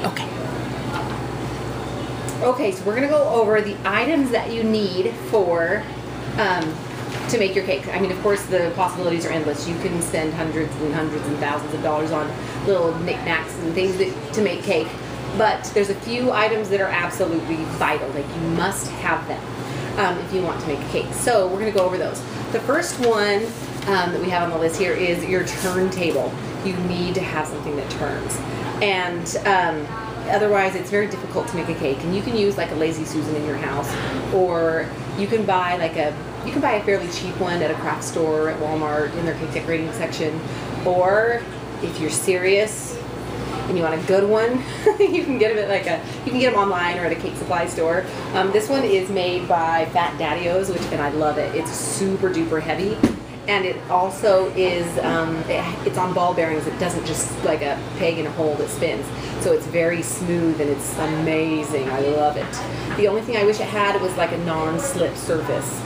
Okay. Okay, so we're gonna go over the items that you need for to make your cake. I mean, of course, the possibilities are endless. You can spend hundreds and hundreds and thousands of dollars on little knickknacks and things to make cake, but there's a few items that are absolutely vital. Like, you must have them if you want to make a cake. So we're gonna go over those. The first one that we have on the list here is your turntable. You need to have something that turns, and otherwise it's very difficult to make a cake. And you can use like a Lazy Susan in your house, or you can buy a fairly cheap one at a craft store at Walmart in their cake decorating section. Or if you're serious and you want a good one, you can get them at you can get them online or at a cake supply store. This one is made by Fat Daddy-O's, and I love it. It's super duper heavy. And it also is, it's on ball bearings. It doesn't just like a peg in a hole that spins. So it's very smooth and it's amazing. I love it. The only thing I wish it had was like a non-slip surface,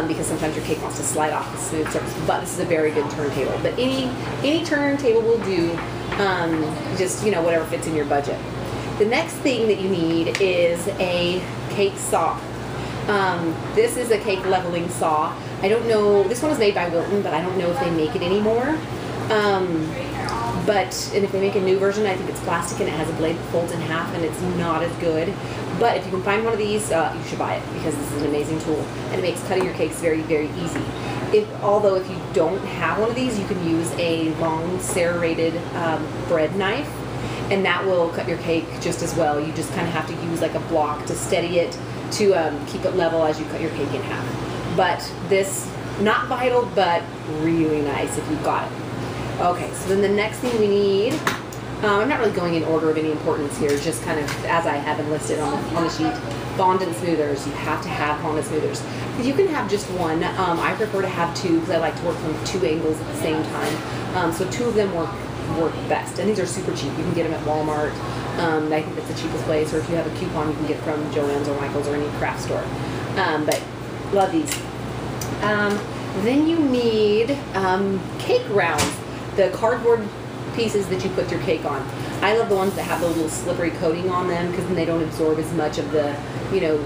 because sometimes your cake wants to slide off the smooth surface. But this is a very good turntable. But any turntable will do, just, you know, whatever fits in your budget. The next thing that you need is a cake saw. This is a cake leveling saw. I don't know, this one was made by Wilton, but I don't know if they make it anymore. And if they make a new version, I think it's plastic and it has a blade that folds in half and it's not as good. But if you can find one of these, you should buy it, because this is an amazing tool and it makes cutting your cakes very, very easy. Although if you don't have one of these, you can use a long serrated bread knife, and that will cut your cake just as well. You just kind of have to use like a block to steady it, to keep it level as you cut your cake in half. But this, not vital, but really nice if you've got it. Okay, so then the next thing we need, I'm not really going in order of any importance here, just kind of as I have them listed on the sheet. Fondant smoothers, you have to have fondant smoothers. You can have just one. I prefer to have two because I like to work from two angles at the same time. So two of them work best, and these are super cheap. You can get them at Walmart. I think that's the cheapest place, or if you have a coupon, you can get it from Joann's or Michael's or any craft store. But love these. Then you need cake rounds, the cardboard pieces that you put your cake on. I love the ones that have the little slippery coating on them, because then they don't absorb as much of the, you know,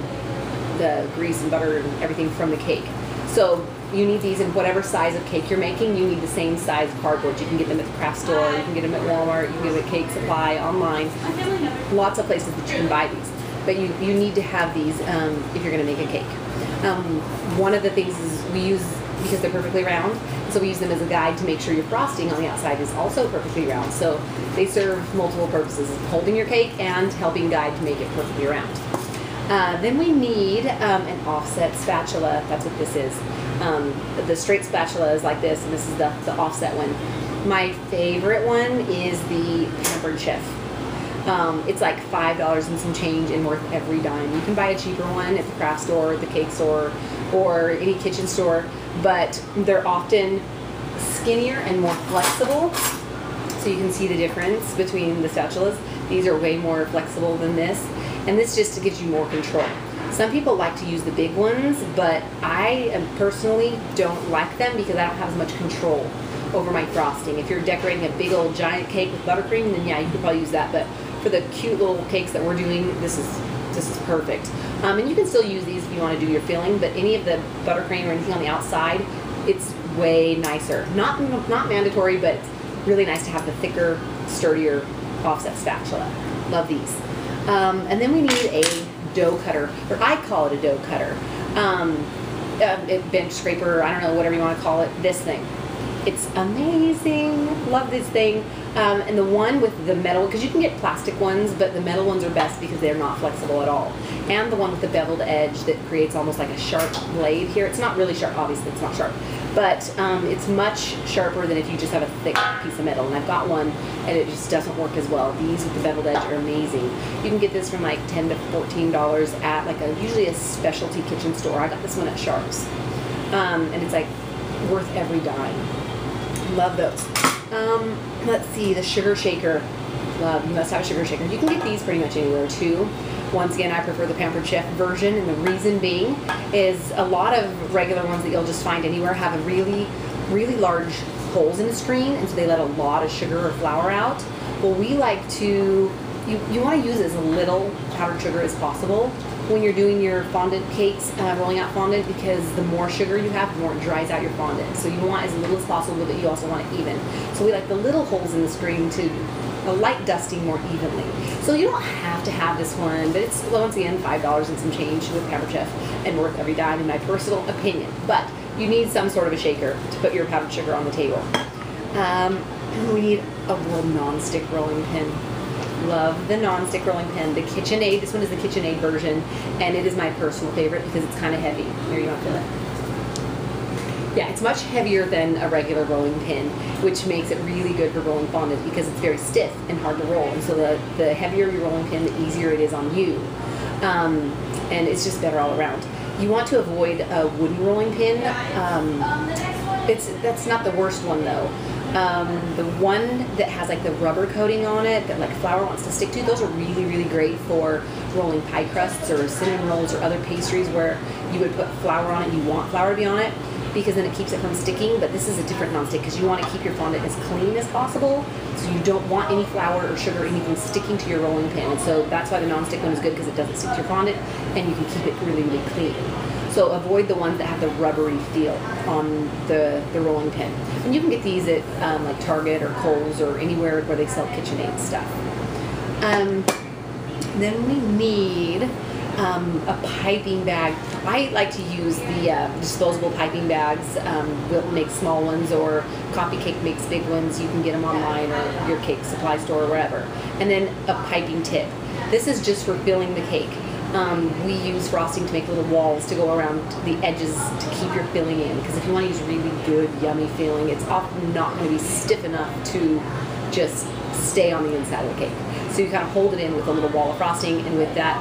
the grease and butter and everything from the cake. So you need these in whatever size of cake you're making. You need the same size cardboard. You can get them at the craft store, you can get them at Walmart, you can get them at Cake Supply, online. Lots of places that you can buy these. But you need to have these if you're going to make a cake. One of the things is we use, because they're perfectly round, so we use them as a guide to make sure your frosting on the outside is also perfectly round. So they serve multiple purposes, holding your cake and helping guide to make it perfectly round. Then we need an offset spatula. That's what this is. The straight spatula is like this, and this is the offset one. My favorite one is the Pampered Chef. It's like $5 and some change and worth every dime. You can buy a cheaper one at the craft store, the cake store, or any kitchen store, but they're often skinnier and more flexible. So you can see the difference between the spatulas. These are way more flexible than this, and this just gives you more control. Some people like to use the big ones, but I personally don't like them because I don't have as much control over my frosting. If you're decorating a big old giant cake with buttercream, then yeah, you could probably use that. But for the cute little cakes that we're doing, this is perfect. And you can still use these if you want to do your filling, but any of the buttercream or anything on the outside, it's way nicer. Not mandatory, but really nice to have the thicker, sturdier offset spatula. Love these. And then we need a dough cutter, or I call it a dough cutter. A bench scraper, I don't know, whatever you want to call it, this thing. It's amazing. Love this thing. And the one with the metal, because you can get plastic ones, but the metal ones are best because they're not flexible at all. And the one with the beveled edge that creates almost like a sharp blade here. It's not really sharp, obviously it's not sharp, but it's much sharper than if you just have a thick piece of metal. And I've got one and it just doesn't work as well. These with the beveled edge are amazing. You can get this from like $10 to $14 at like usually a specialty kitchen store. I got this one at Sharps. And it's like worth every dime. Love those. Let's see, the sugar shaker. Love, you must have a sugar shaker. You can get these pretty much anywhere too. Once again, I prefer the Pampered Chef version, and the reason being is a lot of regular ones that you'll just find anywhere have a really, really large holes in the screen, and so they let a lot of sugar or flour out. Well, we like to you want to use as little powdered sugar as possible when you're doing your fondant cakes, rolling out fondant, because the more sugar you have, the more it dries out your fondant. So you want as little as possible, but you also want it even. So we like the little holes in the screen to a light dusting more evenly. So you don't have to have this one, but it's, once again, $5 and some change with Pampered Chef and worth every dime in my personal opinion. But you need some sort of a shaker to put your powdered sugar on the table. And we need a little non-stick rolling pin. Love the non-stick rolling pin. The KitchenAid, this one is the KitchenAid version, and it is my personal favorite because it's kind of heavy. Here, you want to feel it? Yeah, it's much heavier than a regular rolling pin, which makes it really good for rolling fondant because it's very stiff and hard to roll. And so the heavier your rolling pin, the easier it is on you. And it's just better all around. You want to avoid a wooden rolling pin. That's not the worst one though. The one that has like the rubber coating on it that like flour wants to stick to, those are really, really great for rolling pie crusts or cinnamon rolls or other pastries where you would put flour on it and you want flour to be on it, because then it keeps it from sticking. But this is a different nonstick because you want to keep your fondant as clean as possible, so you don't want any flour or sugar or anything sticking to your rolling pin. And so that's why the nonstick one is good, because it doesn't stick to your fondant and you can keep it really, really clean. So avoid the ones that have the rubbery feel on the rolling pin. And you can get these at like Target or Kohl's or anywhere where they sell KitchenAid stuff. Then we need a piping bag. I like to use the disposable piping bags. We'll make small ones, or Coffee Cake makes big ones. You can get them online or your cake supply store or wherever. And then a piping tip. This is just for filling the cake. We use frosting to make little walls to go around the edges to keep your filling in, because if you want to use really good, yummy filling, it's often not going to be stiff enough to just stay on the inside of the cake. So you kind of hold it in with a little wall of frosting, and with that,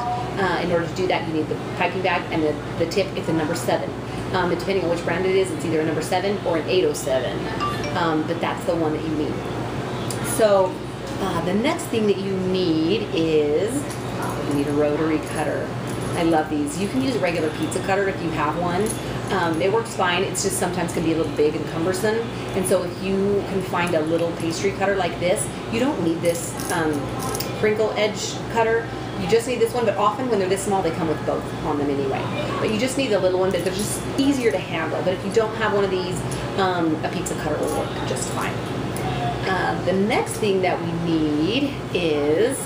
in order to do that, you need the piping bag, and the tip, it's a number 7. Depending on which brand it is, it's either a number 7 or an 807, but that's the one that you need. So the next thing that you need is, you need a rotary cutter. I love these. You can use a regular pizza cutter if you have one. It works fine. It's just sometimes can be a little big and cumbersome. And so if you can find a little pastry cutter like this, you don't need this crinkle edge cutter. You just need this one, but often when they're this small, they come with both on them anyway. But you just need the little one, but they're just easier to handle. But if you don't have one of these, a pizza cutter will work just fine. The next thing that we need is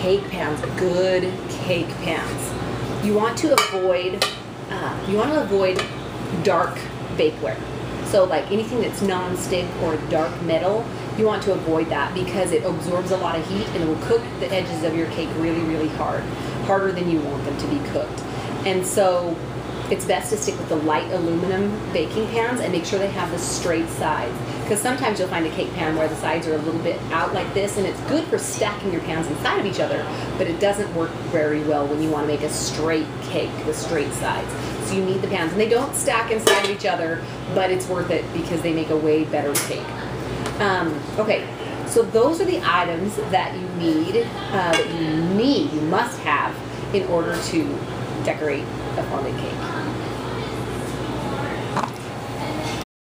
cake pans, good cake pans. You want to avoid dark bakeware. So like anything that's non-stick or dark metal, you want to avoid that because it absorbs a lot of heat and it will cook the edges of your cake really, really hard, harder than you want them to be cooked. And so it's best to stick with the light aluminum baking pans and make sure they have the straight sides. Because sometimes you'll find a cake pan where the sides are a little bit out like this, and it's good for stacking your pans inside of each other, but it doesn't work very well when you want to make a straight cake, the straight sides. So you need the pans, and they don't stack inside of each other, but it's worth it because they make a way better cake. Okay, so those are the items that you need, you must have in order to decorate a fondant cake.